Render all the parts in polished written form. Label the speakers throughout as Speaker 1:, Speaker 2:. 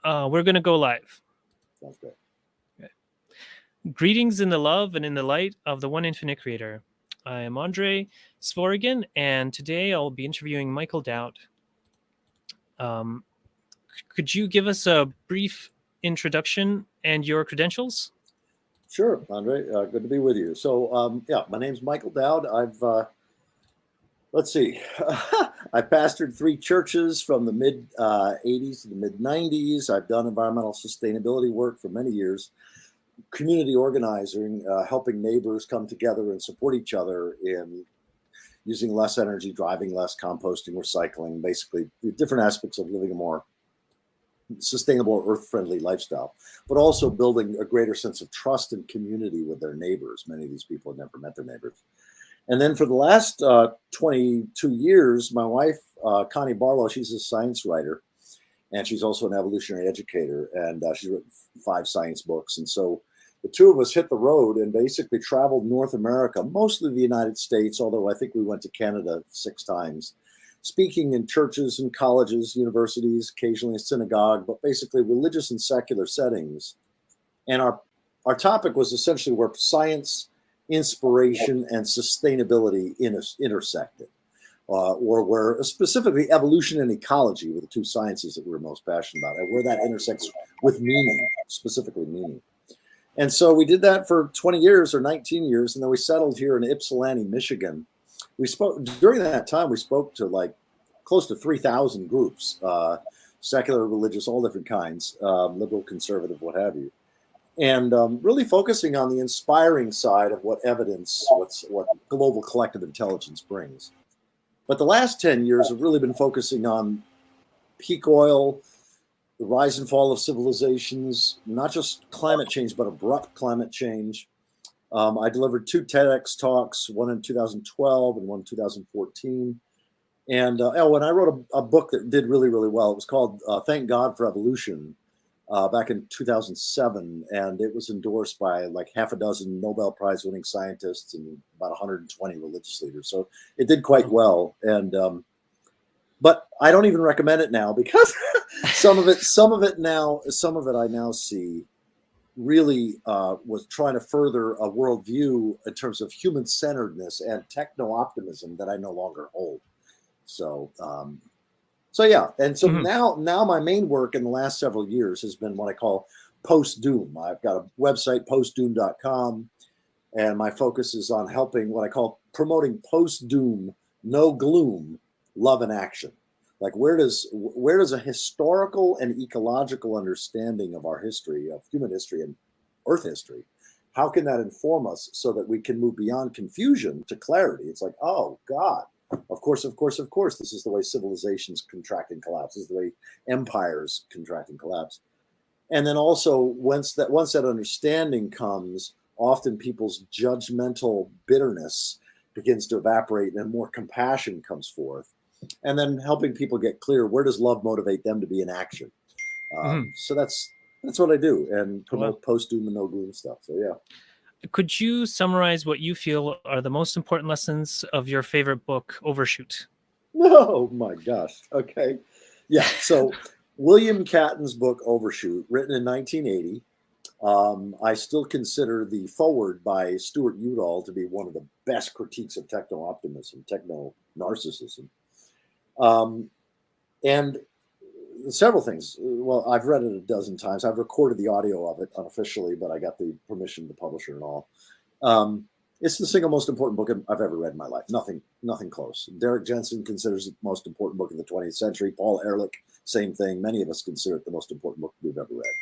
Speaker 1: We're going to go live.
Speaker 2: Sounds good.
Speaker 1: Okay. Greetings in the love and in the light of the one infinite creator. I am Andre Svorigan, and today I'll be interviewing Michael Dowd. Could you give us a brief introduction and your credentials?
Speaker 2: Sure, Andre. Good to be with you. So, my name's Michael Dowd. Let's see. I pastored 3 churches from the mid 80s to the mid 90s. I've done environmental sustainability work for many years, community organizing, helping neighbors come together and support each other in using less energy, driving less, composting, recycling, basically different aspects of living a more sustainable, earth-friendly lifestyle, but also building a greater sense of trust and community with their neighbors. Many of these people had never met their neighbors. And then for the last 22 years, my wife, Connie Barlow, she's a science writer, and she's also an evolutionary educator, and she's written 5 science books. And so the two of us hit the road and basically traveled North America, mostly the United States, although I think we went to Canada 6 times, speaking in churches and colleges, universities, occasionally a synagogue, but basically religious and secular settings. And our topic was essentially where science, inspiration, and sustainability intersected, or where specifically evolution and ecology were the 2 sciences that we were most passionate about, and where that intersects with meaning, specifically meaning. And so we did that for 20 years or 19 years, and then we settled here in Ypsilanti, Michigan. During that time, we spoke to like close to 3,000 groups, secular, religious, all different kinds, liberal, conservative, what have you. And really focusing on the inspiring side of what evidence, what global collective intelligence brings. But the last 10 years have really been focusing on peak oil, the rise and fall of civilizations, not just climate change, but abrupt climate change. I delivered 2 TEDx talks, one in 2012 and one in 2014. And I wrote a book that did really, really well. It was called Thank God for Evolution. Back in 2007, and it was endorsed by like half a dozen Nobel Prize winning scientists and about 120 religious leaders. So it did quite well. And but I don't even recommend it now because some of it I now see really was trying to further a worldview in terms of human-centeredness and techno-optimism that I no longer hold. So yeah, and so now my main work in the last several years has been what I call post-doom. I've got a website, postdoom.com, and my focus is on helping what I call promoting post-doom, no gloom, love and action. Like where does a historical and ecological understanding of our history, of human history and Earth history, how can that inform us so that we can move beyond confusion to clarity? It's like, oh God. Of course, this is the way civilizations contract and collapse. This is the way empires contract and collapse. And then also, once that understanding comes, often people's judgmental bitterness begins to evaporate and more compassion comes forth. And then helping people get clear, where does love motivate them to be in action? So that's what I do, and promote post-doom and no gloom stuff. So yeah.
Speaker 1: Could you summarize what you feel are the most important lessons of your favorite book, Overshoot?
Speaker 2: Oh my gosh. Okay. Yeah. So William Catton's book, Overshoot, written in 1980, I still consider the foreword by Stuart Udall to be one of the best critiques of techno-optimism, techno-narcissism. And several things. Well, I've read it a dozen times. I've recorded the audio of it unofficially, but I got the permission of the publisher and all. It's the single most important book I've ever read in my life. Nothing close. Derek Jensen considers it the most important book of the 20th century. Paul Ehrlich, same thing. Many of us consider it the most important book we've ever read.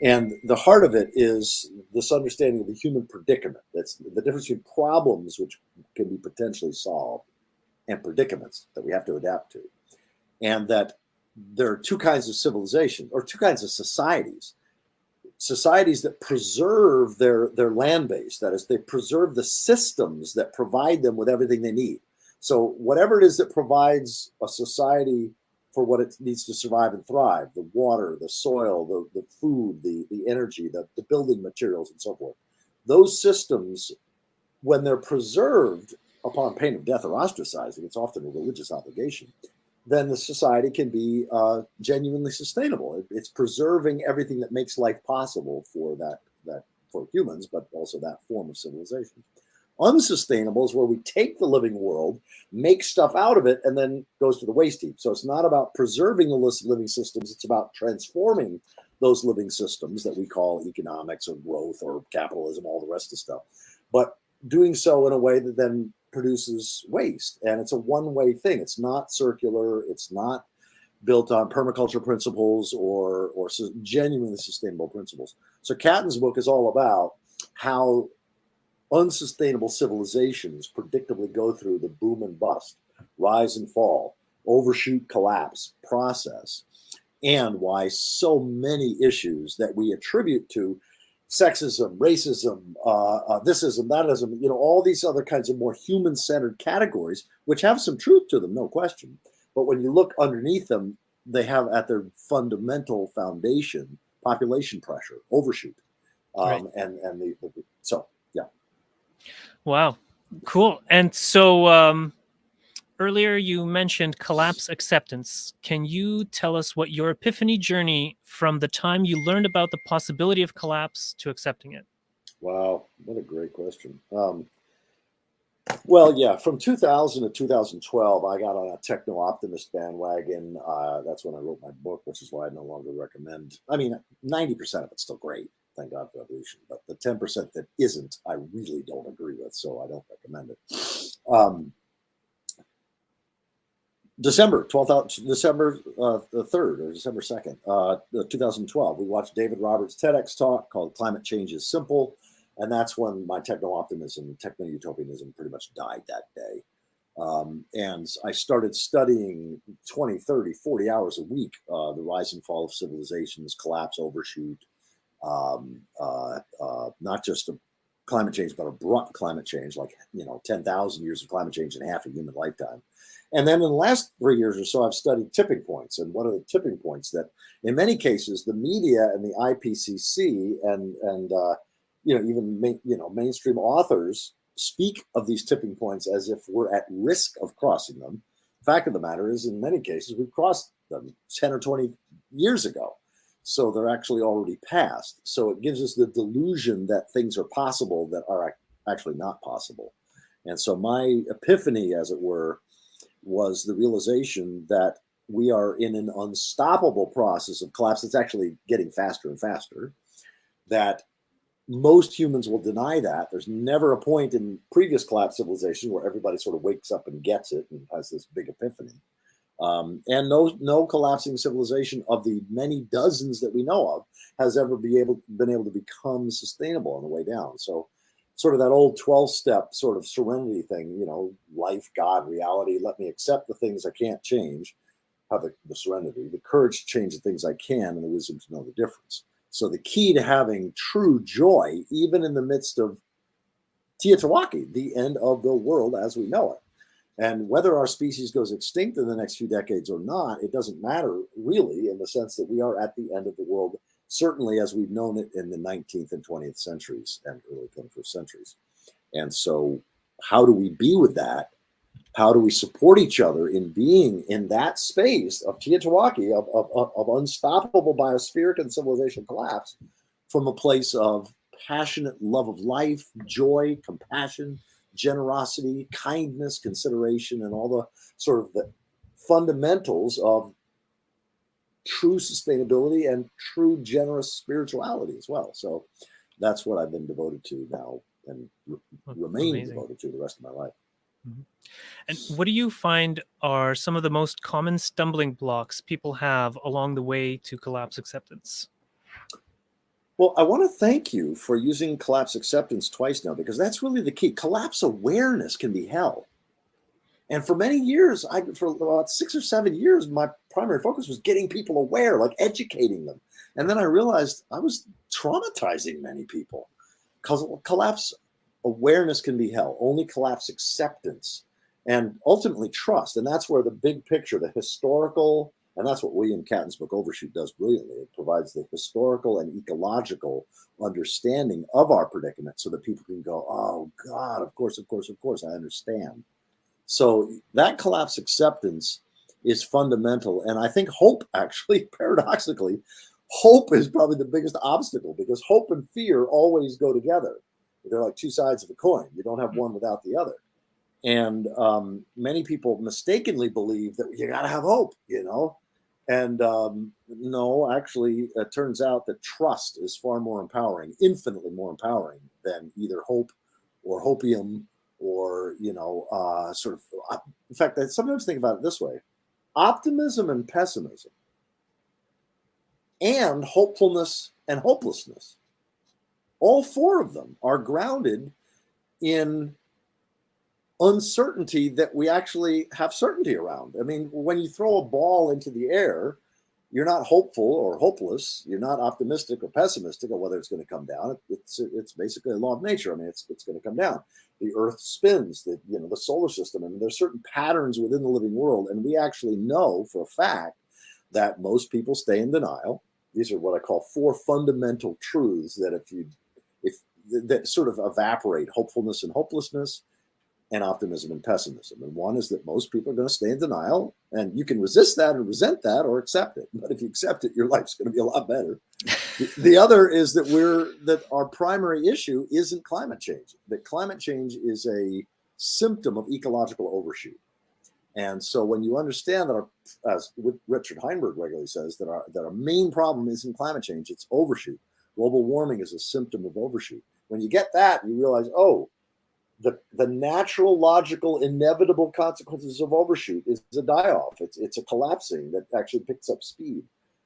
Speaker 2: And the heart of it is this understanding of the human predicament. That's the difference between problems which can be potentially solved and predicaments that we have to adapt to. And that there are 2 kinds of civilization, or 2 kinds of societies. Societies that preserve their land base. That is, they preserve the systems that provide them with everything they need. So whatever it is that provides a society for what it needs to survive and thrive, the water, the soil, the food, the energy, the building materials, and so forth. Those systems, when they're preserved upon pain of death or ostracizing, it's often a religious obligation, then the society can be genuinely sustainable. It's preserving everything that makes life possible for for humans, but also that form of civilization. Unsustainable is where we take the living world, make stuff out of it, and then goes to the waste heap. So it's not about preserving the living systems, it's about transforming those living systems that we call economics or growth or capitalism, all the rest of the stuff, but doing so in a way that then produces waste. And it's a one-way thing. It's not circular. It's not built on permaculture principles or genuinely sustainable principles. So Catton's book is all about how unsustainable civilizations predictably go through the boom and bust, rise and fall, overshoot collapse process, and why so many issues that we attribute to sexism, racism, thisism, thatism, all these other kinds of more human-centered categories, which have some truth to them, no question. But when you look underneath them, they have at their fundamental foundation population pressure, overshoot,
Speaker 1: Right.
Speaker 2: So yeah.
Speaker 1: Wow, cool. And so earlier you mentioned collapse acceptance. Can you tell us what your epiphany journey from the time you learned about the possibility of collapse to accepting it?
Speaker 2: Wow, what a great question. Well, yeah, from 2000 to 2012, I got on a techno-optimist bandwagon. That's when I wrote my book, which is why I no longer recommend. I mean, 90% of it's still great, thank God for evolution. But the 10% that isn't, I really don't agree with, so I don't recommend it. December 12th, December the 3rd or December 2nd, 2012, we watched David Roberts' TEDx talk called Climate Change is Simple. And that's when my techno-optimism, techno-utopianism pretty much died that day. And I started studying 20, 30, 40 hours a week, the rise and fall of civilizations, collapse, overshoot, not just a climate change, but abrupt climate change, like, 10,000 years of climate change in half a human lifetime. And then in the last 3 years or so, I've studied tipping points. And what are the tipping points that, in many cases, the media and the IPCC and even mainstream authors speak of these tipping points as if we're at risk of crossing them. The fact of the matter is, in many cases, we've crossed them 10 or 20 years ago. So they're actually already past. So it gives us the delusion that things are possible that are actually not possible. And so my epiphany, as it were, was the realization that we are in an unstoppable process of collapse. It's actually getting faster and faster, that most humans will deny that. There's never a point in previous collapse civilization where everybody sort of wakes up and gets it and has this big epiphany. And no collapsing civilization of the many dozens that we know of has ever been able to become sustainable on the way down. So sort of that old 12-step sort of serenity thing, life, God, reality, let me accept the things I can't change, have the serenity, the courage to change the things I can, and the wisdom to know the difference. So the key to having true joy, even in the midst of Teotihuacan, the end of the world as we know it. And whether our species goes extinct in the next few decades or not, it doesn't matter really, in the sense that we are at the end of the world, certainly as we've known it in the 19th and 20th centuries and early 21st centuries. And so how do we be with that? How do we support each other in being in that space of Teotihuacan, of unstoppable biospheric and civilization collapse, from a place of passionate love of life, joy, compassion, generosity, kindness, consideration, and all the sort of the fundamentals of true sustainability and true generous spirituality as well. So that's what I've been devoted to now and remain devoted to the rest of my life.
Speaker 1: Mm-hmm. And what do you find are some of the most common stumbling blocks people have along the way to collapse acceptance?
Speaker 2: Well, I want to thank you for using collapse acceptance twice now, because that's really the key. Collapse awareness can be hell. And for many years, for about 6 or 7 years, my primary focus was getting people aware, like educating them. And then I realized I was traumatizing many people, because collapse awareness can be hell. Only collapse acceptance and ultimately trust. And that's where the big picture, the historical, and that's what William Catton's book Overshoot does brilliantly. It provides the historical and ecological understanding of our predicament so that people can go, oh God, of course, I understand. So that collapse acceptance is fundamental. And I think hope, actually, paradoxically, hope is probably the biggest obstacle, because hope and fear always go together. They're like two sides of a coin. You don't have one without the other. And many people mistakenly believe that you got to have hope, And no, actually, it turns out that trust is far more empowering, infinitely more empowering than either hope or hopium or, sort of. In fact, I sometimes think about it this way: optimism and pessimism, and hopefulness and hopelessness. All four of them are grounded in uncertainty that we actually have certainty around. I mean, when you throw a ball into the air, you're not hopeful or hopeless. You're not optimistic or pessimistic of whether it's going to come down. It's basically a law of nature. I mean, it's going to come down. The Earth spins, the solar system. I mean, there's certain patterns within the living world, and we actually know for a fact that most people stay in denial. These are what I call four fundamental truths that that sort of evaporate: hopefulness and hopelessness, and optimism and pessimism. And one is that most people are going to stay in denial, and you can resist that and resent that or accept it. But if you accept it, your life's going to be a lot better. The other is that our primary issue isn't climate change. That climate change is a symptom of ecological overshoot. And so when you understand that, as Richard Heinberg regularly says, that our main problem isn't climate change, it's overshoot. Global warming is a symptom of overshoot. When you get that, you realize, the natural, logical, inevitable consequences of overshoot is a die-off. It's a collapsing that actually picks up speed.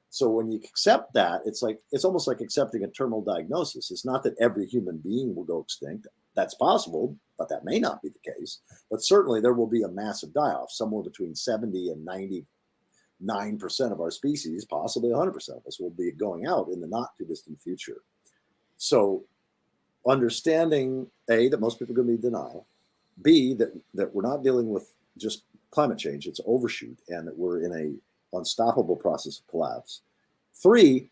Speaker 2: So when you accept that, it's almost like accepting a terminal diagnosis. It's not that every human being will go extinct. That's possible, but that may not be the case. But certainly there will be a massive die-off, somewhere between 70 and 99% of our species, possibly 100% of us, will be going out in the not too distant future. So understanding, A, that most people are going to be in denial, B, that we're not dealing with just climate change, it's overshoot, and that we're in a unstoppable process of collapse. 3,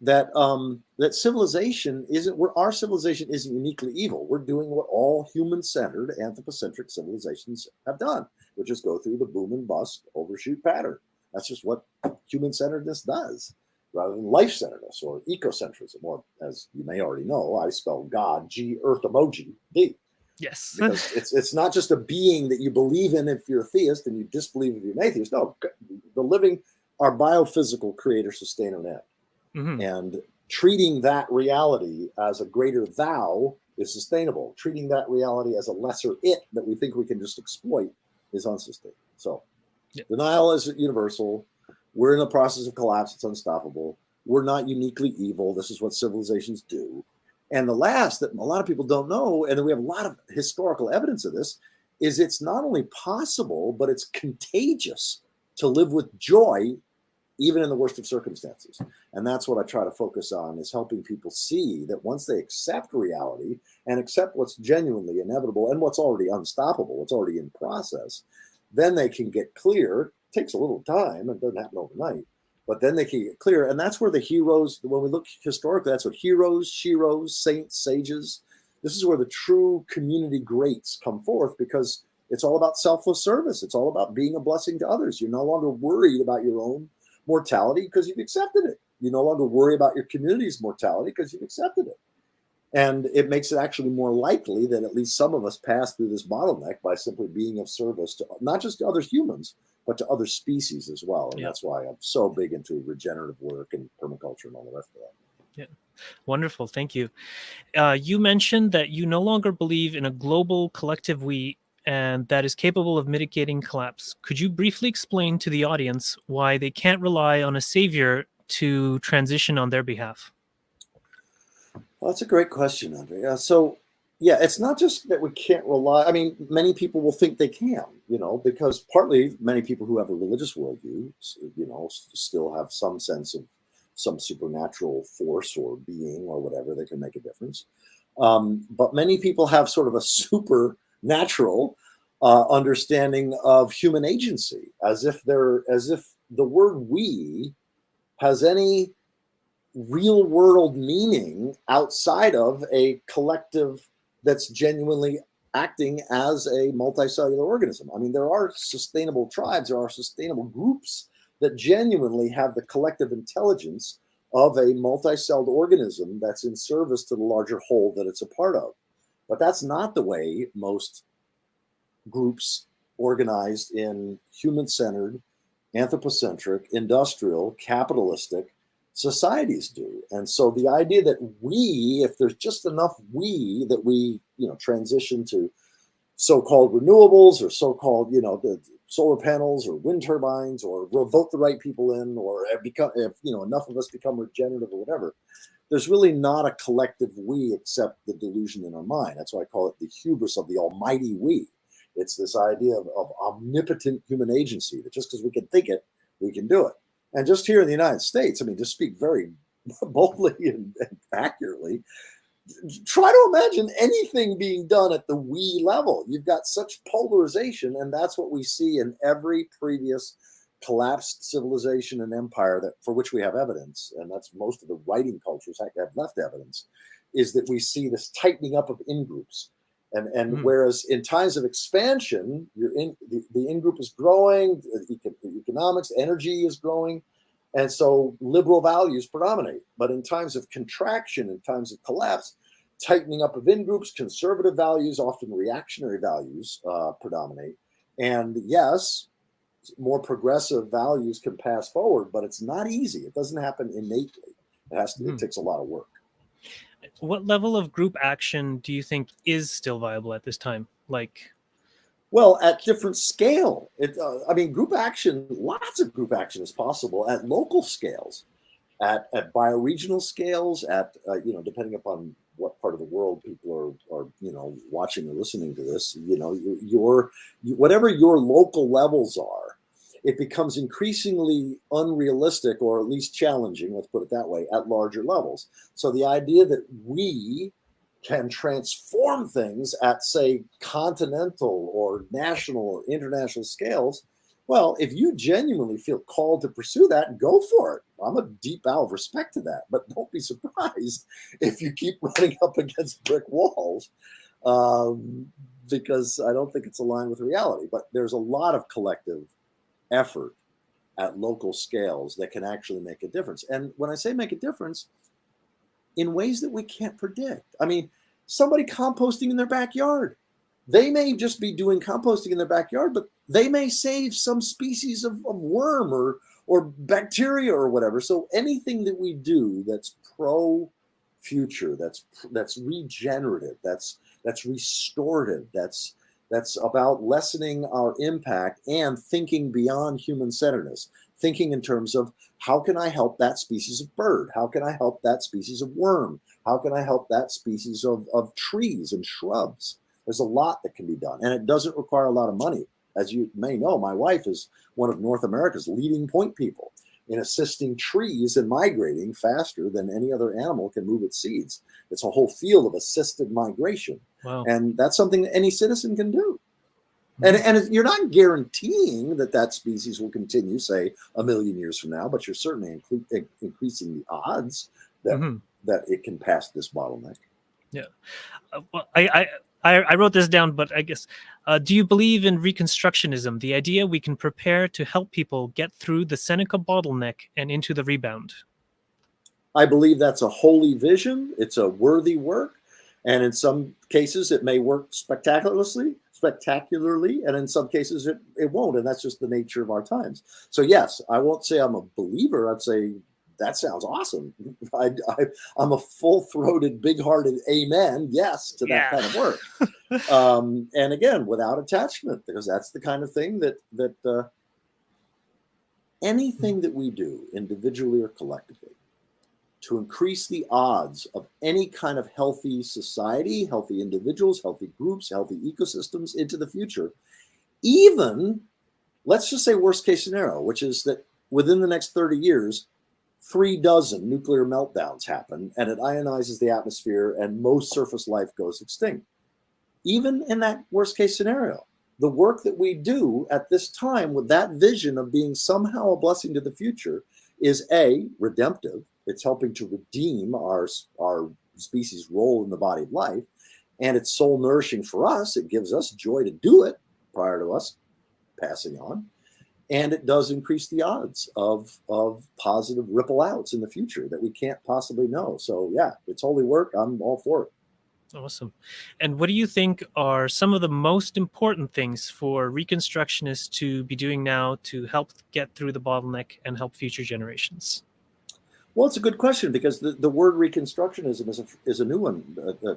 Speaker 2: that our civilization isn't uniquely evil. We're doing what all human-centered, anthropocentric civilizations have done, which is go through the boom and bust overshoot pattern. That's just what human-centeredness does, rather than life-centeredness or ecocentrism, or, as you may already know, I spell God, G, Earth emoji, D.
Speaker 1: Yes.
Speaker 2: Because it's not just a being that you believe in if you're a theist and you disbelieve if you're an atheist. No, the living, our biophysical creator, sustainer, and end. Mm-hmm. And treating that reality as a greater thou is sustainable. Treating that reality as a lesser it that we think we can just exploit is unsustainable. So denial is universal. We're in the process of collapse. It's unstoppable. We're not uniquely evil. This is what civilizations do. And the last that a lot of people don't know, and we have a lot of historical evidence of this, is it's not only possible, but it's contagious to live with joy, even in the worst of circumstances. And that's what I try to focus on, is helping people see that once they accept reality and accept what's genuinely inevitable and what's already unstoppable, what's already in process, then they can get clear. It takes a little time. It doesn't happen overnight. But then they can get clear. And that's where the heroes, when we look historically, that's what heroes, sheroes, saints, sages, this is where the true community greats come forth, because it's all about selfless service. It's all about being a blessing to others. You're no longer worried about your own mortality because you've accepted it. You no longer worry about your community's mortality because you've accepted it. And it makes it actually more likely that at least some of us pass through this bottleneck by simply being of service to not just to other humans, but to other species as well. And that's why I'm so big into regenerative work and permaculture and all the rest of that.
Speaker 1: Yeah, wonderful. Thank you. You mentioned that you no longer believe in a global collective we, and that is capable of mitigating collapse. Could you briefly explain to the audience why they can't rely on a savior to transition on their behalf?
Speaker 2: Well, that's a great question, Andre. It's not just that we can't rely. I mean, many people will think they can, because partly many people who have a religious worldview, still have some sense of some supernatural force or being or whatever that can make a difference. But many people have sort of a supernatural understanding of human agency, as if the word "we" has any real world meaning outside of a collective that's genuinely acting as a multicellular organism. I mean, there are sustainable tribes, there are sustainable groups that genuinely have the collective intelligence of a multicelled organism that's in service to the larger whole that it's a part of. But that's not the way most groups organized in human-centered, anthropocentric, industrial, capitalistic societies do. And so the idea that we, if there's just enough we, that we, transition to so-called renewables or so-called, the solar panels or wind turbines, or we'll vote the right people in, or if enough of us become regenerative or whatever, there's really not a collective we except the delusion in our mind. That's why I call it the hubris of the almighty we. It's this idea of omnipotent human agency, that just because we can think it, we can do it. And just here in the United States, I mean, to speak very boldly and accurately, try to imagine anything being done at the we level. You've got such polarization, and that's what we see in every previous collapsed civilization and empire that for which we have evidence, and that's most of the writing cultures have left evidence, is that we see this tightening up of in-groups. And whereas in times of expansion, the in-group is growing, economics, energy is growing, and so liberal values predominate. But in times of contraction, in times of collapse, tightening up of in-groups, conservative values, often reactionary values predominate. And yes, more progressive values can pass forward, but it's not easy. It doesn't happen innately. It takes a lot of work.
Speaker 1: What level of group action do you think is still viable at this time?
Speaker 2: Well, at different scale. Group action, lots of group action is possible at local scales, at bioregional scales, depending upon what part of the world people are watching or listening to this, whatever your local levels are, it becomes increasingly unrealistic, or at least challenging, let's put it that way, at larger levels. So the idea that we can transform things at, say, continental or national or international scales, well, if you genuinely feel called to pursue that, go for it. I'm a deep bow of respect to that, but don't be surprised if you keep running up against brick walls, because I don't think it's aligned with reality. But there's a lot of collective effort at local scales that can actually make a difference. And when I say make a difference, in ways that we can't predict. I mean, somebody composting in their backyard, they may just be doing composting in their backyard, but they may save some species of worm or bacteria or whatever. So anything that we do that's pro-future, that's regenerative, that's restorative, that's about lessening our impact and thinking beyond human-centeredness, thinking in terms of how can I help that species of bird? How can I help that species of worm? How can I help that species of trees and shrubs? There's a lot that can be done, and it doesn't require a lot of money. As you may know, my wife is one of North America's leading point people in assisting trees in migrating faster than any other animal can move its seeds. It's a whole field of assisted migration.
Speaker 1: Wow.
Speaker 2: And that's something that any citizen can do. And you're not guaranteeing that species will continue, say, 1 million years from now, but you're certainly increasing the odds that it can pass this bottleneck.
Speaker 1: Yeah. Well, I wrote this down, but I guess, do you believe in Reconstructionism, the idea we can prepare to help people get through the Seneca bottleneck and into the rebound?
Speaker 2: I believe that's a holy vision. It's a worthy work. And in some cases, it may work spectacularly, and in some cases, it won't. And that's just the nature of our times. So yes, I won't say I'm a believer. I'd say that sounds awesome. I'm a full-throated, big-hearted amen, yes, to that kind of work. And again, without attachment, because that's the kind of thing that anything that we do individually or collectively to increase the odds of any kind of healthy society, healthy individuals, healthy groups, healthy ecosystems into the future, even, let's just say worst case scenario, which is that within the next 30 years, 36 nuclear meltdowns happen and it ionizes the atmosphere and most surface life goes extinct. Even in that worst case scenario, the work that we do at this time with that vision of being somehow a blessing to the future is redemptive. It's helping to redeem our species' role in the body of life. and it's soul nourishing for us. It gives us joy to do it prior to us passing on. And it does increase the odds of positive ripple outs in the future that we can't possibly know. So yeah, it's holy work. I'm all for it.
Speaker 1: Awesome. And what do you think are some of the most important things for Reconstructionists to be doing now to help get through the bottleneck and help future generations?
Speaker 2: Well, it's a good question, because the word Reconstructionism is a new one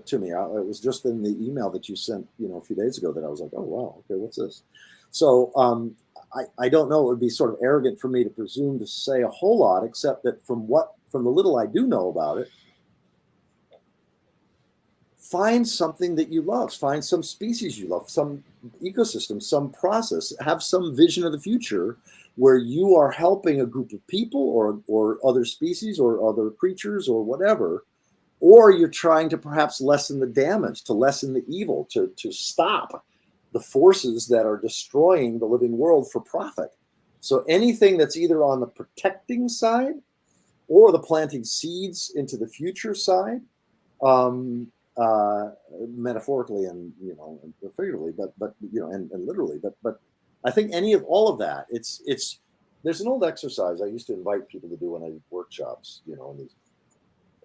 Speaker 2: to me. It was just in the email that you sent, a few days ago, that I was like, oh, wow, okay, what's this? So I don't know. It would be sort of arrogant for me to presume to say a whole lot, except that from the little I do know about it, find something that you love, find some species you love, some ecosystem, some process, have some vision of the future where you are helping a group of people or other species or other creatures or whatever, or you're trying to perhaps lessen the damage, to lessen the evil, to stop the forces that are destroying the living world for profit. So anything that's either on the protecting side or the planting seeds into the future side, metaphorically and figuratively, but and literally, but I think any of all of that, it's there's an old exercise I used to invite people to do when I did workshops, in these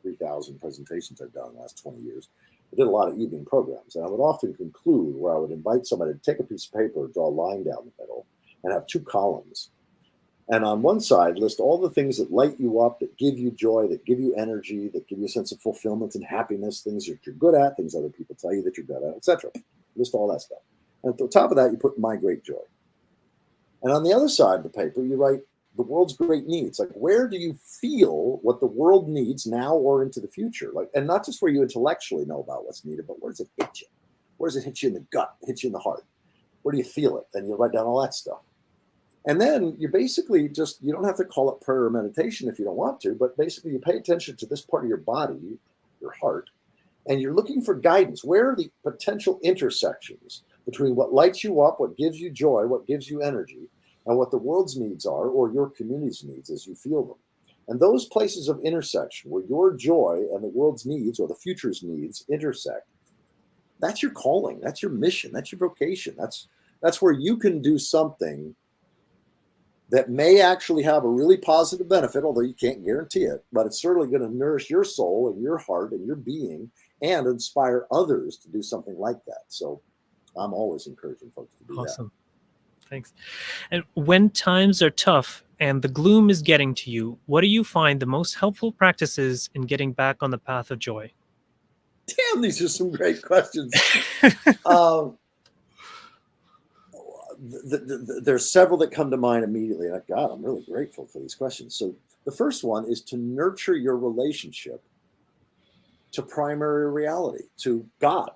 Speaker 2: 3,000 presentations I've done in the last 20 years. I did a lot of evening programs, and I would often conclude where I would invite somebody to take a piece of paper, draw a line down the middle, and have 2 columns. And on one side, list all the things that light you up, that give you joy, that give you energy, that give you a sense of fulfillment and happiness, things that you're good at, things other people tell you that you're good at, etc. List all that stuff. And at the top of that, you put my great joy. And on the other side of the paper, you write the world's great needs. Like, where do you feel what the world needs now or into the future? Like, and not just where you intellectually know about what's needed, but where does it hit you? Where does it hit you in the gut, hit you in the heart? Where do you feel it? And you write down all that stuff. And then you basically you don't have to call it prayer or meditation if you don't want to, but basically you pay attention to this part of your body, your heart, and you're looking for guidance. Where are the potential intersections between what lights you up, what gives you joy, what gives you energy, and what the world's needs are, or your community's needs as you feel them? And those places of intersection where your joy and the world's needs or the future's needs intersect, that's your calling, that's your mission, that's your vocation. That's where you can do something that may actually have a really positive benefit, although you can't guarantee it, but it's certainly going to nourish your soul and your heart and your being and inspire others to do something like that. So I'm always encouraging folks to do that.
Speaker 1: Awesome. Thanks. And when times are tough and the gloom is getting to you, what do you find the most helpful practices in getting back on the path of joy?
Speaker 2: Damn, these are some great questions. There's several that come to mind immediately. And God, I'm really grateful for these questions. So the first one is to nurture your relationship to primary reality, to God.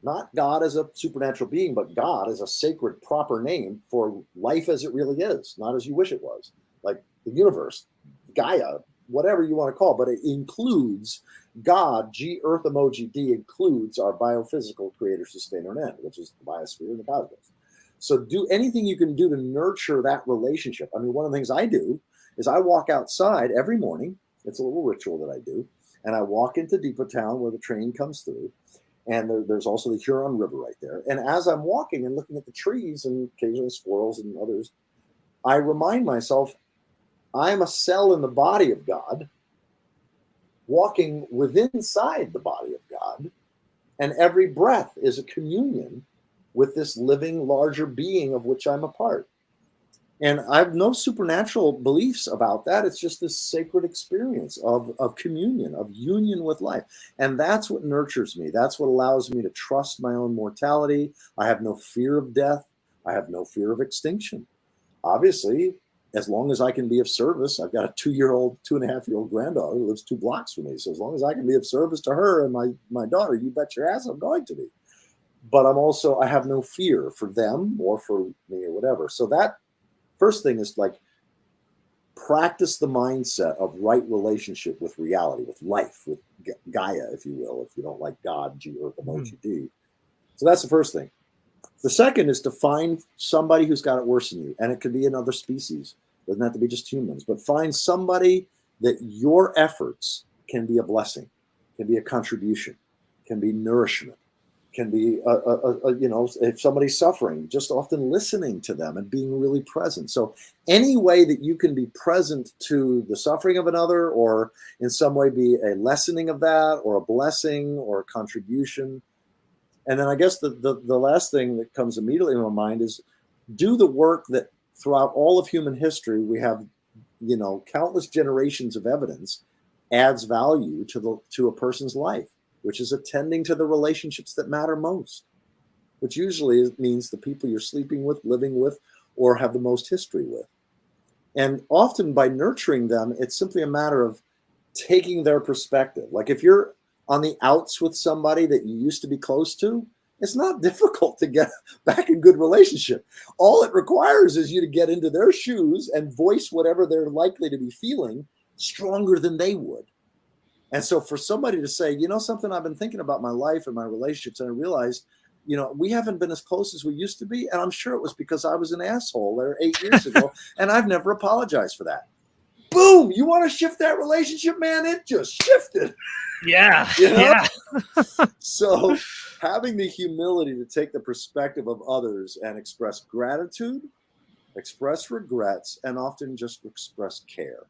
Speaker 2: Not God as a supernatural being, but God as a sacred, proper name for life as it really is, not as you wish it was. Like the universe, Gaia, whatever you want to call it, but it includes God, G, Earth emoji, D, includes our biophysical creator, sustainer, and end, which is the biosphere and the cosmos. So do anything you can do to nurture that relationship. I mean, one of the things I do is I walk outside every morning. It's a little ritual that I do. And I walk into Depot Town where the train comes through. And there's also the Huron River right there. And as I'm walking and looking at the trees and occasionally squirrels and others, I remind myself, I'm a cell in the body of God, walking within inside the body of God. And every breath is a communion with this living, larger being of which I'm a part. And I have no supernatural beliefs about that. It's just this sacred experience of communion, of union with life. And that's what nurtures me. That's what allows me to trust my own mortality. I have no fear of death. I have no fear of extinction. Obviously, as long as I can be of service, I've got a 2.5-year-old granddaughter who lives 2 blocks from me. So as long as I can be of service to her and my daughter, you bet your ass I'm going to be. But I have no fear for them or for me or whatever. So that first thing is like practice the mindset of right relationship with reality, with life, with Gaia, if you will, if you don't like God, G, Earth, emoji, D. So that's the first thing. The second is to find somebody who's got it worse than you. And it could be another species. It doesn't have to be just humans, but find somebody that your efforts can be a blessing, can be a contribution, can be nourishment, can be, if somebody's suffering, just often listening to them and being really present. So any way that you can be present to the suffering of another, or in some way be a lessening of that, or a blessing, or a contribution. And then I guess the last thing that comes immediately in my mind is do the work that throughout all of human history, we have, countless generations of evidence adds value to a person's life, which is attending to the relationships that matter most, which usually means the people you're sleeping with, living with, or have the most history with. And often by nurturing them, it's simply a matter of taking their perspective. Like if you're on the outs with somebody that you used to be close to, it's not difficult to get back in good relationship. All it requires is you to get into their shoes and voice whatever they're likely to be feeling stronger than they would. And so for somebody to say, something, I've been thinking about my life and my relationships, and I realized, we haven't been as close as we used to be. And I'm sure it was because I was an asshole there 8 years ago, and I've never apologized for that. Boom! You want to shift that relationship, man? It just shifted.
Speaker 1: Yeah. Yeah.
Speaker 2: So having the humility to take the perspective of others and express gratitude, express regrets, and often just express care.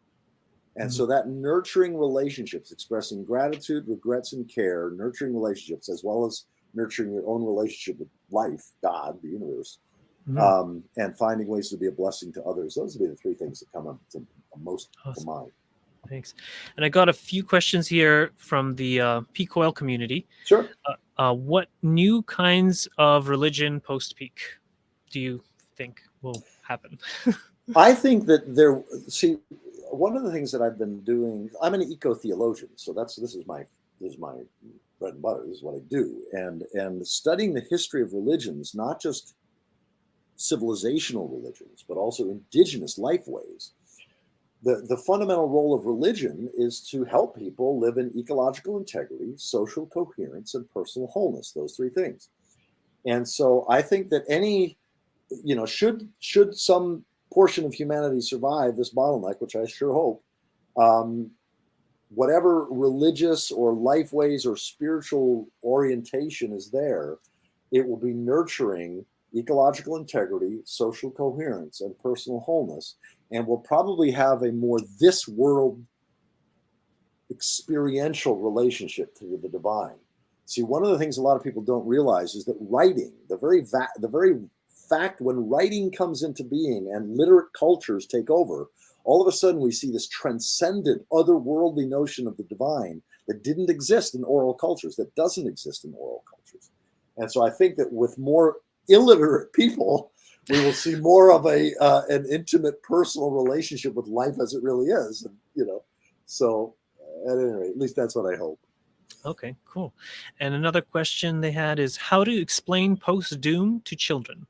Speaker 2: And so that nurturing relationships, expressing gratitude, regrets, and care, nurturing relationships, as well as nurturing your own relationship with life, God, the universe, and finding ways to be a blessing to others. Those would be the three things that come up to most to mind.
Speaker 1: Thanks. And I got a few questions here from the peak oil community.
Speaker 2: Sure.
Speaker 1: What new kinds of religion post-peak do you think will happen?
Speaker 2: I think that one of the things that I've been doing, I'm an eco-theologian, so this is my bread and butter. This is what I do, and studying the history of religions, not just civilizational religions, but also indigenous lifeways. The fundamental role of religion is to help people live in ecological integrity, social coherence, and personal wholeness. Those three things. And so I think that should some portion of humanity survive this bottleneck, which I sure hope, whatever religious or lifeways or spiritual orientation is there, it will be nurturing ecological integrity, social coherence, and personal wholeness, and will probably have a more this world experiential relationship to the divine. See, one of the things a lot of people don't realize is that writing, the very fact when writing comes into being and literate cultures take over, all of a sudden we see this transcendent, otherworldly notion of the divine that didn't exist in oral cultures, that doesn't exist in oral cultures. And so I think that with more illiterate people, we will see more of an intimate, personal relationship with life as it really is. And, so at any rate, at least that's what I hope.
Speaker 1: Okay, cool. And another question they had is how to explain post-doom to children.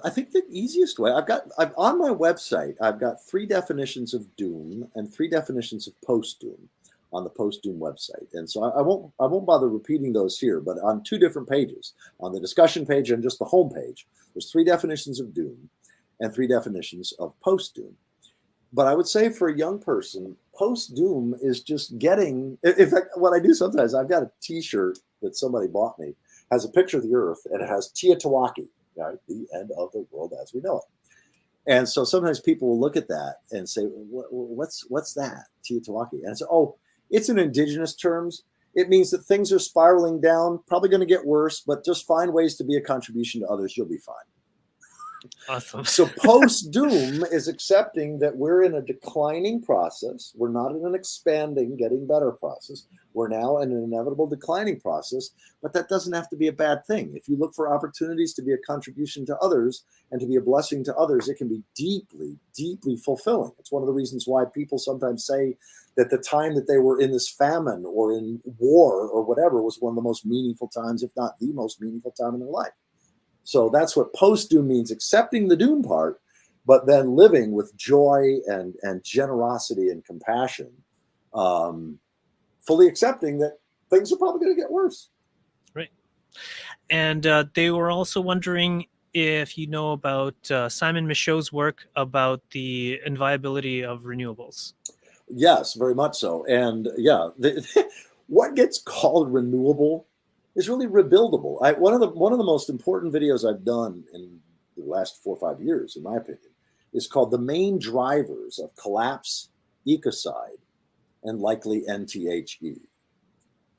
Speaker 2: I think the easiest way, I've on my website, I've got 3 definitions of doom and 3 definitions of post-doom on the post-doom website. And so I won't bother repeating those here, but on 2 different pages, on the discussion page and just the home page, there's 3 definitions of doom and 3 definitions of post-doom. But I would say for a young person, post-doom is just getting, in fact, what I do sometimes, I've got a t-shirt that somebody bought me, has a picture of the earth, and it has Teotihuacan, right? The end of the world as we know it. And so sometimes people will look at that and say, what's that, Teotihuacan? And I say, oh, it's in indigenous terms. It means that things are spiraling down, probably going to get worse, but just find ways to be a contribution to others. You'll be fine.
Speaker 1: Awesome.
Speaker 2: So post-doom is accepting that we're in a declining process. We're not in an expanding, getting better process. We're now in an inevitable declining process, but that doesn't have to be a bad thing. If you look for opportunities to be a contribution to others and to be a blessing to others, it can be deeply, deeply fulfilling. It's one of the reasons why people sometimes say that the time that they were in this famine or in war or whatever was one of the most meaningful times, if not the most meaningful time in their life. So that's what post-doom means, accepting the doom part, but then living with joy and generosity and compassion, fully accepting that things are probably going to get worse.
Speaker 1: Right. And they were also wondering if you know about Simon Michaud's work about the inviolability of renewables.
Speaker 2: Yes, very much so. And yeah, what gets called renewable is really rebuildable. One of the most important videos I've done in the last 4 or 5 years, in my opinion, is called "The Main Drivers of Collapse, Ecocide, and Likely NTHE."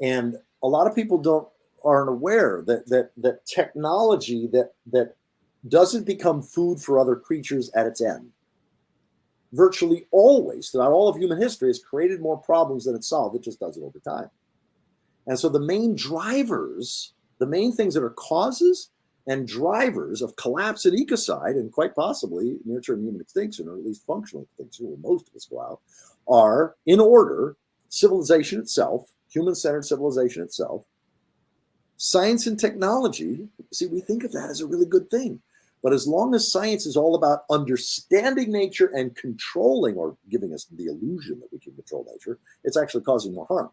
Speaker 2: And a lot of people aren't aware that technology that doesn't become food for other creatures at its end, virtually always throughout all of human history, has created more problems than it's solved. It just does it over time. And so the main drivers, the main things that are causes and drivers of collapse and ecocide, and quite possibly near-term human extinction, or at least functional extinction, where most of us go out, are, in order, civilization itself, human-centered civilization itself, science and technology. See, we think of that as a really good thing. But as long as science is all about understanding nature and controlling, or giving us the illusion that we can control nature, it's actually causing more harm.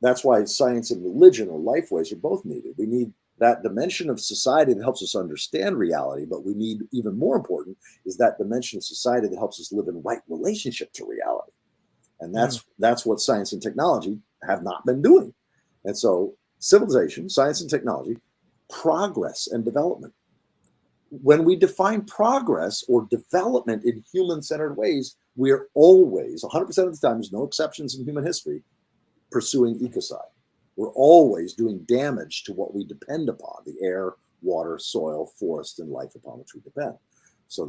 Speaker 2: That's why science and religion, or lifeways, are both needed. We need that dimension of society that helps us understand reality, but we need, even more important, is that dimension of society that helps us live in right relationship to reality. And that's what science and technology have not been doing. And so civilization, science and technology, progress and development. When we define progress or development in human-centered ways, we are always, 100% of the time, there's no exceptions in human history, pursuing ecocide. We're always doing damage to what we depend upon: the air, water, soil, forest, and life upon which we depend. So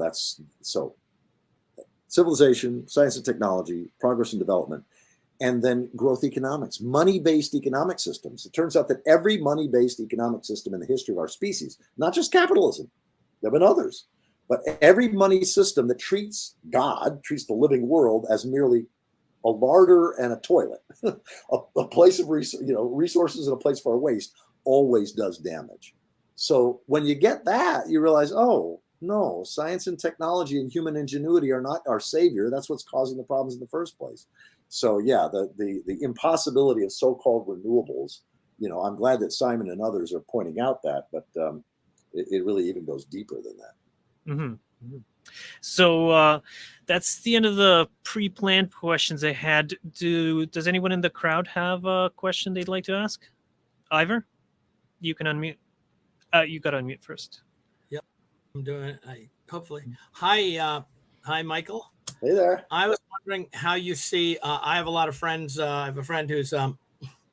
Speaker 2: civilization, science and technology, progress and development, and then growth economics, money-based economic systems. It turns out that every money-based economic system in the history of our species, not just capitalism, there have been others, but every money system that treats God, treats the living world as merely a larder and a toilet, a place of resources and a place for our waste, always does damage. So when you get that, you realize, oh no, science and technology and human ingenuity are not our savior. That's what's causing the problems in the first place. So yeah, the impossibility of so-called renewables. I'm glad that Simon and others are pointing out that, but it really even goes deeper than that.
Speaker 1: Mm-hmm. Mm-hmm. So that's the end of the pre-planned questions I had. Does anyone in the crowd have a question they'd like to ask? Ivor, you can unmute. You got to unmute first.
Speaker 3: Yep, I'm doing it. Hopefully. Hi, Michael.
Speaker 2: Hey there.
Speaker 3: I was wondering how you see. I have a lot of friends. I have a friend who's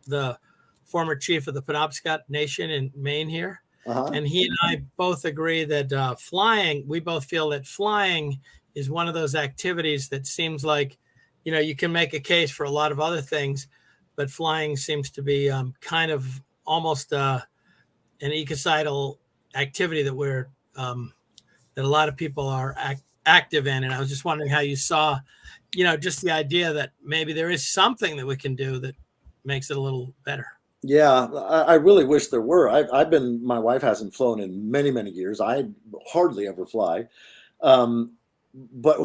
Speaker 3: the former chief of the Penobscot Nation in Maine here. And he and I both agree that flying, we both feel that flying is one of those activities that seems like, you can make a case for a lot of other things, but flying seems to be kind of almost an ecocidal activity that that a lot of people are active in. And I was just wondering how you saw, just the idea that maybe there is something that we can do that makes it a little better.
Speaker 2: Yeah, I really wish there were. My wife hasn't flown in many, many years. I hardly ever fly. But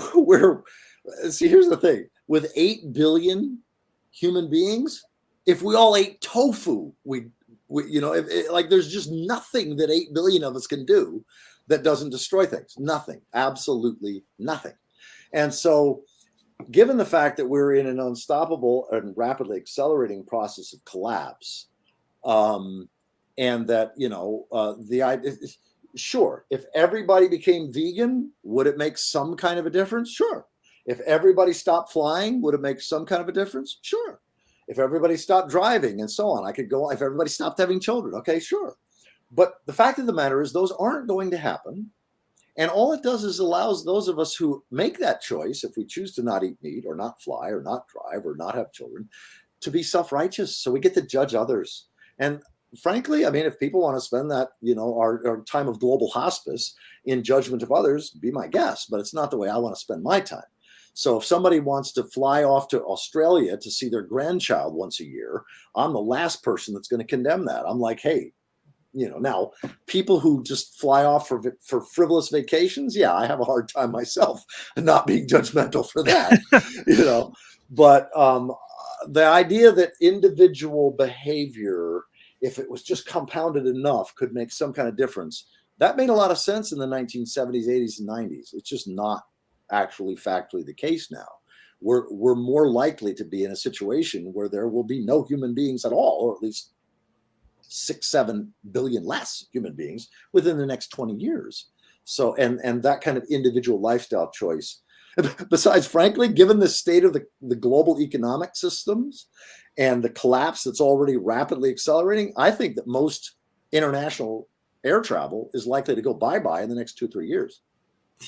Speaker 2: here's the thing. With 8 billion human beings, if we all ate tofu, there's just nothing that 8 billion of us can do that doesn't destroy things. Nothing, absolutely nothing. And so, given the fact that we're in an unstoppable and rapidly accelerating process of collapse, and that, the idea, sure, if everybody became vegan, would it make some kind of a difference? Sure. If everybody stopped flying, would it make some kind of a difference? Sure. If everybody stopped driving and so on, I could go on. If everybody stopped having children, okay, sure. But the fact of the matter is those aren't going to happen. And all it does is allows those of us who make that choice, if we choose to not eat meat or not fly or not drive or not have children, to be self-righteous. So we get to judge others. And frankly, I mean, if people want to spend that, our time of global hospice in judgment of others, be my guest. But it's not the way I want to spend my time. So if somebody wants to fly off to Australia to see their grandchild once a year, I'm the last person that's going to condemn that. I'm like, hey, now people who just fly off for frivolous vacations, yeah, I have a hard time myself not being judgmental for that, But the idea that individual behavior, if it was just compounded enough, could make some kind of difference, that made a lot of sense in the 1970s, 80s, and 90s. It's just not actually factually the case now. we're more likely to be in a situation where there will be no human beings at all, or at least 6-7 billion less human beings within the next 20 years. So, and that kind of individual lifestyle choice. Besides, frankly, given the state of the global economic systems and the collapse that's already rapidly accelerating, I think that most international air travel is likely to go bye-bye in the next 2-3 years.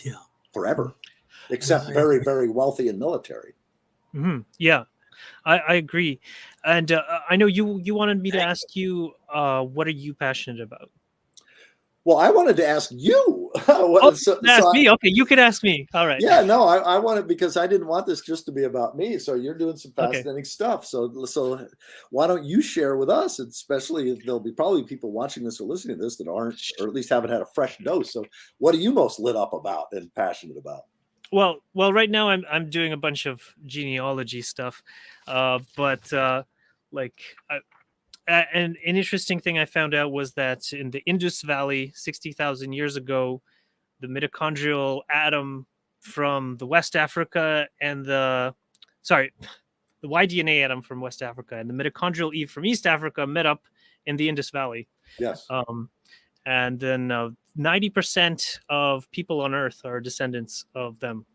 Speaker 3: Yeah.
Speaker 2: Forever. Except very, very wealthy and military.
Speaker 1: Mm-hmm. Yeah, I agree. And I know you wanted me to ask you, what are you passionate about?
Speaker 2: Well, I wanted to ask you.
Speaker 1: Ask me. Okay, you can ask me. All right.
Speaker 2: Yeah, no, I wanted, because I didn't want this just to be about me. So you're doing some fascinating stuff. So why don't you share with us, especially if there'll be probably people watching this or listening to this that aren't, or at least haven't had a fresh dose. So what are you most lit up about and passionate about?
Speaker 1: Well, right now I'm doing a bunch of genealogy stuff, but and an interesting thing I found out was that in the Indus Valley 60,000 years ago, the mitochondrial atom from the West Africa and the Y-DNA atom from West Africa and the mitochondrial Eve from East Africa met up in the Indus Valley.
Speaker 2: Yes.
Speaker 1: And then 90% of people on Earth are descendants of them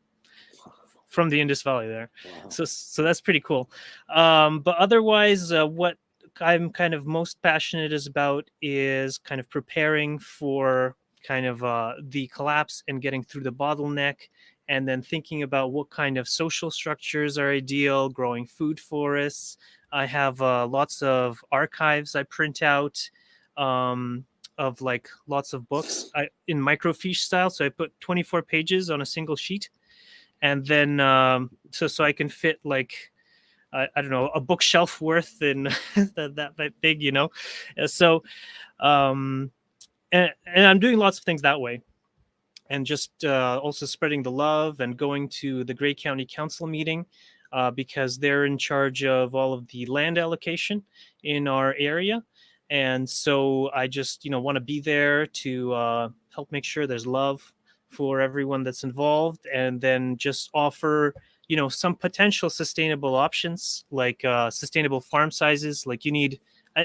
Speaker 1: from the Indus Valley there. Wow. So that's pretty cool. But otherwise, what I'm kind of most passionate about is kind of preparing for kind of the collapse and getting through the bottleneck, and then thinking about what kind of social structures are ideal, growing food forests. I have lots of archives I print out of like lots of books in microfiche style. So I put 24 pages on a single sheet, and then so I can fit like I don't know, a bookshelf worth in that big, you know. So and I'm doing lots of things that way, and just also spreading the love and going to the Gray County Council meeting because they're in charge of all of the land allocation in our area. And so I just, want to be there to help make sure there's love for everyone that's involved, and then just offer, some potential sustainable options, like sustainable farm sizes. Like you need,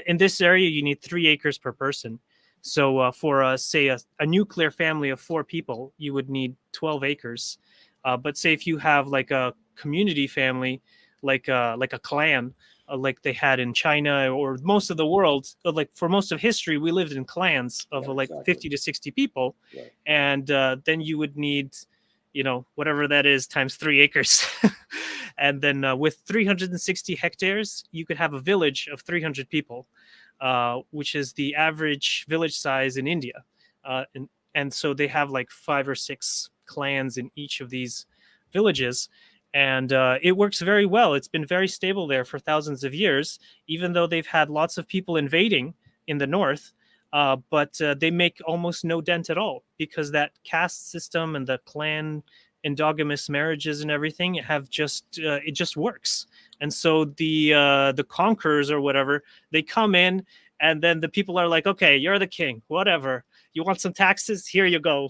Speaker 1: in this area, you need 3 acres per person. So for, say, a nuclear family of 4 people, you would need 12 acres. But say if you have like a community family, like a clan, like they had in China or most of the world, like for most of history, we lived in clans of like exactly. 50 to 60 people. Right. And then you would need, whatever that is times 3 acres. And then with 360 hectares, you could have a village of 300 people, which is the average village size in India. And so they have like 5 or 6 clans in each of these villages. And it works very well. It's been very stable there for thousands of years, even though they've had lots of people invading in the north. But they make almost no dent at all, because that caste system and the clan endogamous marriages and everything have just it just works. And so the conquerors or whatever, they come in, and then the people are like, okay, you're the king, whatever. You want some taxes? Here you go.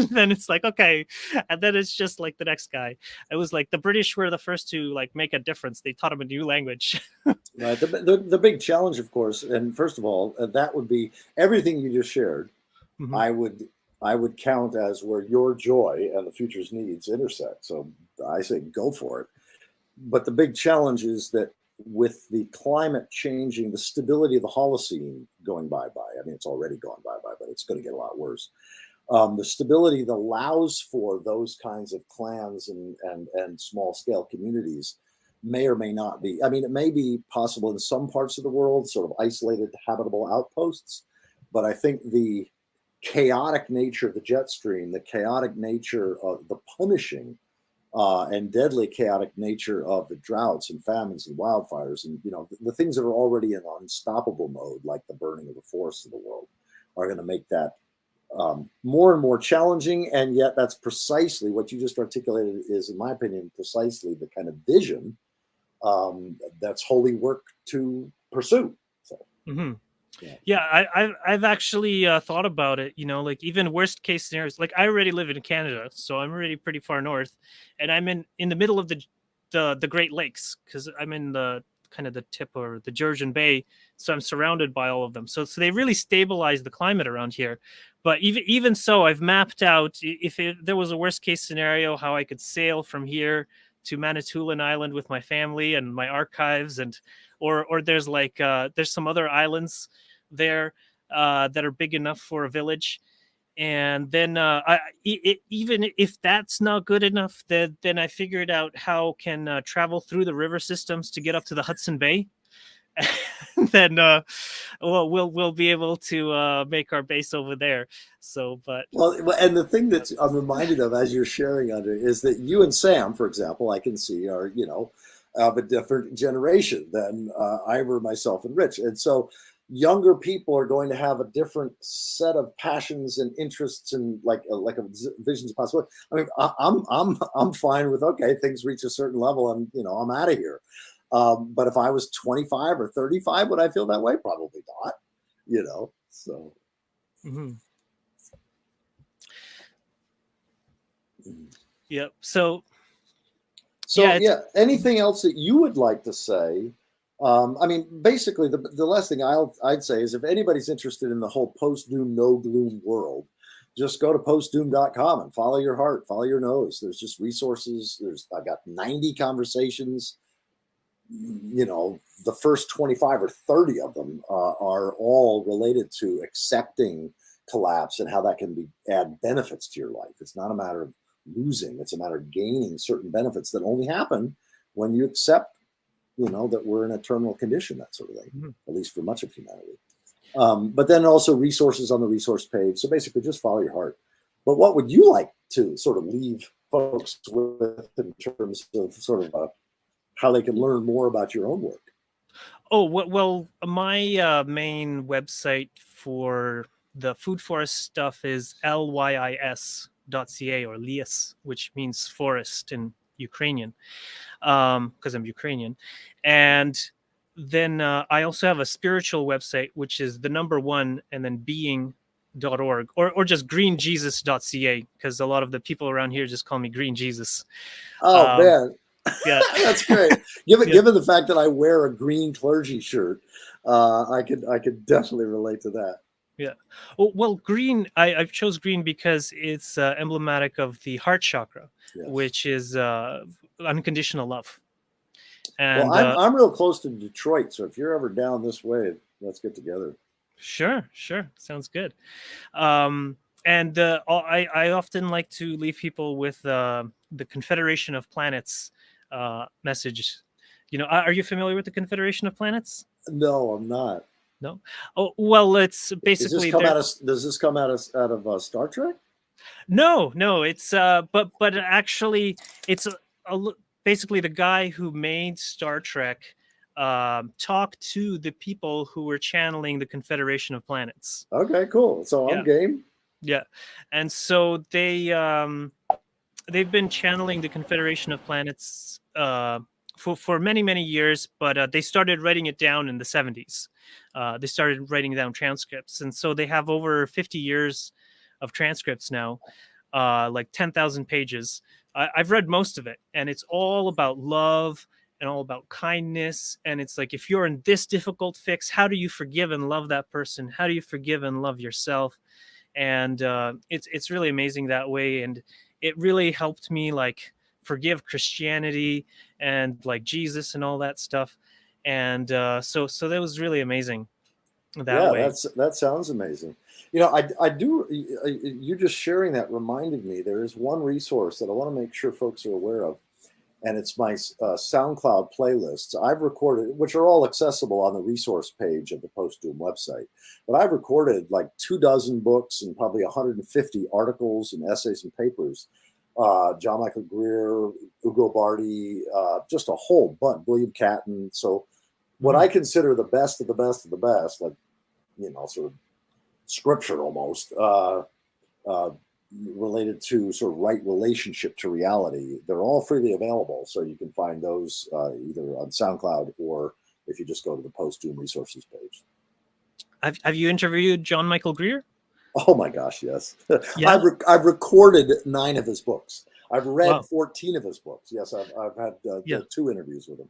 Speaker 1: Then it's like, okay. And then it's just like the next guy. It was like the British were the first to like make a difference. They taught them a new language.
Speaker 2: Right. The big challenge, of course, and first of all, that would be everything you just shared. Mm-hmm. I would count as where your joy and the future's needs intersect. So I say go for it. But the big challenge is that with the climate changing, the stability of the Holocene going bye-bye. I mean, it's already gone bye-bye, but it's going to get a lot worse. The stability that allows for those kinds of clans and small-scale communities may or may not be. I mean, it may be possible in some parts of the world, sort of isolated habitable outposts, but I think the chaotic nature of the jet stream, the chaotic nature of the punishing and deadly chaotic nature of the droughts and famines and wildfires, and the things that are already in unstoppable mode, like the burning of the forests of the world, are going to make that more and more challenging. And yet that's precisely what you just articulated is, in my opinion, precisely the kind of vision that's holy work to pursue. So. Mm-hmm.
Speaker 1: Yeah, I've actually thought about it, like even worst case scenarios. Like I already live in Canada, so I'm already pretty far north, and I'm in the middle of the the Great Lakes, because I'm in the kind of the tip or the Georgian Bay, so I'm surrounded by all of them. So they really stabilize the climate around here. But even so, I've mapped out, if there was a worst case scenario, how I could sail from here to Manitoulin Island with my family and my archives, and or there's like there's some other islands there that are big enough for a village. And then even if that's not good enough, then I figured out how can travel through the river systems to get up to the Hudson Bay. And then we'll be able to make our base over there. So, but
Speaker 2: well, and the thing that I'm reminded of as you're sharing, Andre, is that you and Sam, for example, I can see are of a different generation than Ivor, myself, and Rich, and so younger people are going to have a different set of passions and interests and like a visions of possibility. I mean, I'm fine with, okay, things reach a certain level and I'm out of here. But if I was 25 or 35, would I feel that way? Probably not. So.
Speaker 1: Mm-hmm. Yep. So
Speaker 2: yeah. Anything else that you would like to say? I mean, basically, the last thing I'd say is if anybody's interested in the whole post-doom, no-gloom world, just go to postdoom.com and follow your heart, follow your nose. There's just resources. I've got 90 conversations. The first 25 or 30 of them are all related to accepting collapse and how that can add benefits to your life. It's not a matter of losing. It's a matter of gaining certain benefits that only happen when you accept that we're in a terminal condition, that sort of thing, at least for much of humanity. But then also resources on the resource page. So basically just follow your heart. But what would you like to sort of leave folks with in terms of sort of how they can learn more about your own work?
Speaker 1: Oh, well, my main website for the food forest stuff is lys.ca, or lias, which means forest in Ukrainian, because I'm Ukrainian. And then I also have a spiritual website, which is the number 1 and then being.org, or just greenjesus.ca, because a lot of the people around here just call me Green Jesus.
Speaker 2: Oh, man.
Speaker 1: Yeah.
Speaker 2: That's great. Given the fact that I wear a green clergy shirt, I could definitely relate to that.
Speaker 1: Yeah. Well, green, I chose green because it's emblematic of the heart chakra, yes, which is unconditional love. And
Speaker 2: well, I'm real close to Detroit, so if you're ever down this way, let's get together.
Speaker 1: Sure. Sounds good. And I often like to leave people with the Confederation of Planets message. Are you familiar with the Confederation of Planets?
Speaker 2: No, I'm not.
Speaker 1: No. Oh, well, it's basically.
Speaker 2: Does this come out of Star Trek?
Speaker 1: No. It's but actually, it's basically the guy who made Star Trek talked to the people who were channeling the Confederation of Planets.
Speaker 2: Okay, cool. So I'm game.
Speaker 1: Yeah, and so they've been channeling the Confederation of Planets for many years, but they started writing it down in the 70s. They started writing down transcripts, and so they have over 50 years of transcripts now, like 10,000 pages. I've read most of it, and it's all about love and all about kindness. And it's like, if you're in this difficult fix, how do you forgive and love that person? How do you forgive and love yourself? And it's really amazing that way. And it really helped me like forgive Christianity and like Jesus and all that stuff. And so that was really amazing that way.
Speaker 2: That sounds amazing. I do. You just sharing that reminded me. There is one resource that I want to make sure folks are aware of, and it's my SoundCloud playlists. I've recorded, which are all accessible on the resource page of the Post-Doom website. But I've recorded like 24 books and probably 150 articles and essays and papers. John Michael Greer, Ugo Bardi, just a whole bunch. William Catton. So what I consider the best of the best of the best, like sort of scripture almost, related to sort of right relationship to reality. They're all freely available. So you can find those either on SoundCloud or if you just go to the Post-Doom resources page.
Speaker 1: Have you interviewed John Michael Greer?
Speaker 2: Oh my gosh, yes.
Speaker 1: Yeah.
Speaker 2: I've recorded 9 of his books. I've read
Speaker 1: Wow.
Speaker 2: 14 of his books. Yes, I've had 2 interviews with him.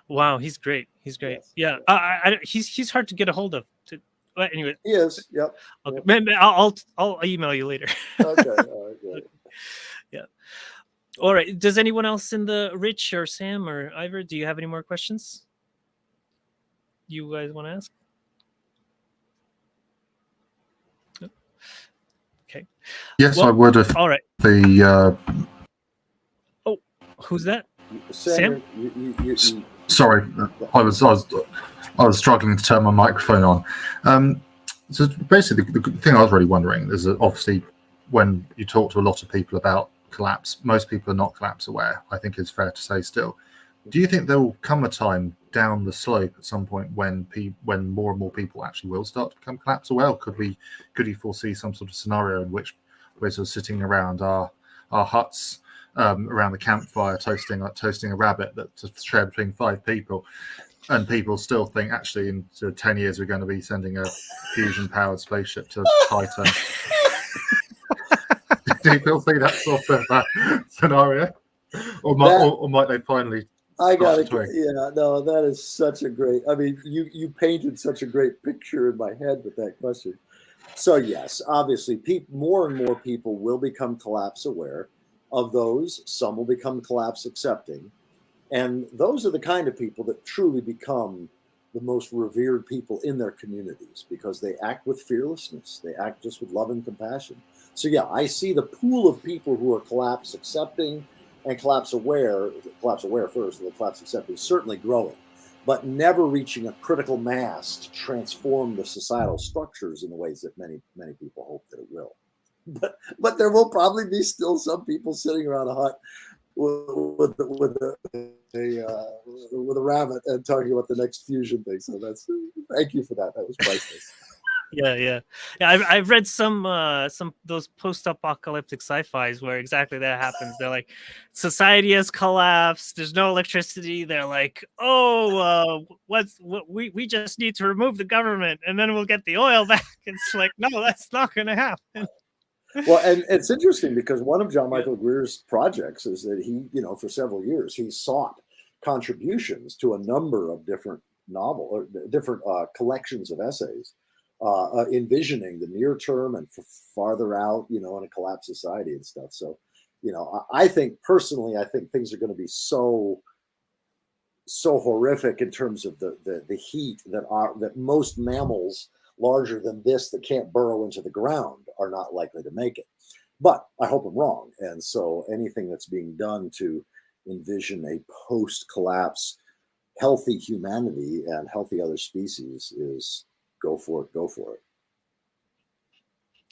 Speaker 1: Wow, he's great. He's great.
Speaker 2: Yes.
Speaker 1: Yeah, he's hard to get a hold of. But anyway,
Speaker 2: he is. Yep.
Speaker 1: okay.
Speaker 2: Yep.
Speaker 1: Maybe I'll email you later.
Speaker 2: Okay. All right. Great.
Speaker 1: Yeah. All right. Does anyone else in the Rich or Sam or Ivor, do you have any more questions you guys want to ask? No? Okay.
Speaker 4: Yes, I would have.
Speaker 1: All right.
Speaker 4: The
Speaker 1: Oh, who's that?
Speaker 2: Sam?
Speaker 4: sorry, I was struggling to turn my microphone on. So basically, the thing I was really wondering is that obviously, when you talk to a lot of people about collapse, most people are not collapse aware. I think it's fair to say still. Do you think there will come a time down the slope at some point when more and more people actually will start to become collapse aware? Or could you foresee some sort of scenario in which we're sort of sitting around our huts around the campfire toasting a rabbit that's shared between 5 people, and people still think actually in 10 years we're going to be sending a fusion powered spaceship to Titan? Do people see that sort of scenario, or might they finally?
Speaker 2: That is such a great. I mean, you painted such a great picture in my head with that question. So yes, obviously, more and more people will become collapse aware. Of those, some will become collapse accepting, and those are the kind of people that truly become the most revered people in their communities because they act with fearlessness. They act just with love and compassion. So yeah, I see the pool of people who are collapse accepting and collapse aware first, and the collapse accepting certainly growing, but never reaching a critical mass to transform the societal structures in the ways that many people hope that it will. But there will probably be still some people sitting around a hut with a rabbit and talking about the next fusion thing. So thank you for that. That was priceless.
Speaker 1: Yeah. I've read some those post-apocalyptic sci-fis where exactly that happens. They're like, society has collapsed. There's no electricity. They're like, we just need to remove the government and then we'll get the oil back. It's like, no, that's not going to happen.
Speaker 2: Well, and it's interesting because one of John Michael Greer's projects is that he, for several years, he sought contributions to a number of different collections of essays, envisioning the near term and farther out, in a collapsed society and stuff. So, I think personally, things are going to be so horrific in terms of the heat that most mammals larger than this that can't burrow into the ground are not likely to make it. But I hope I'm wrong. And so anything that's being done to envision a post-collapse healthy humanity and healthy other species is go for it.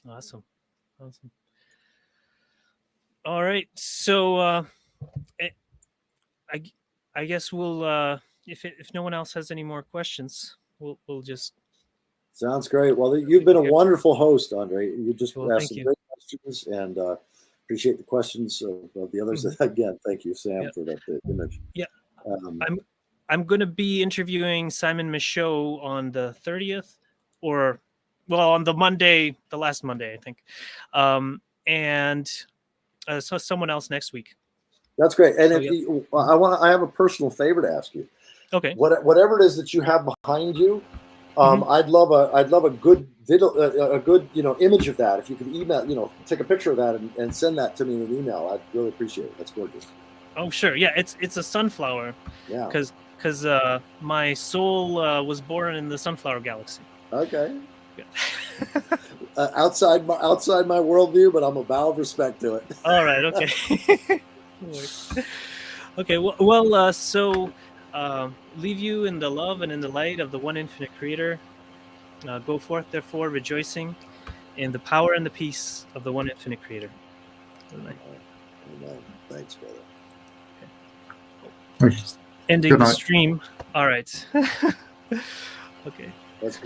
Speaker 1: Awesome. All right. So I guess we'll if no one else has any more questions, we'll just.
Speaker 2: Sounds great. Well, you've been a wonderful host, Andre. You just asked some great questions, and appreciate the questions of the others. Mm-hmm. Again, thank you, Sam, for that image.
Speaker 1: Yeah, I'm going to be interviewing Simon Michaud on the 30th, on the last Monday, I think, and so someone else next week.
Speaker 2: That's great. And I have a personal favor to ask you.
Speaker 1: Okay.
Speaker 2: Whatever it is that you have behind you. I'd love a good video, a good image of that. If you could email, take a picture of that and send that to me in an email, I'd really appreciate it. That's gorgeous.
Speaker 1: Oh sure, yeah, it's a sunflower.
Speaker 2: Yeah.
Speaker 1: Because my soul was born in the sunflower galaxy.
Speaker 2: Okay. Yeah. outside my worldview, but I'm a bow of respect to it.
Speaker 1: All right. Okay. Okay. Well. So. Leave you in the love and in the light of the one infinite creator. Go forth, therefore, rejoicing in the power and the peace of the one infinite creator.
Speaker 2: Amen. Thanks, brother.
Speaker 4: Okay.
Speaker 1: Ending the stream. All right. Okay.
Speaker 2: That's good.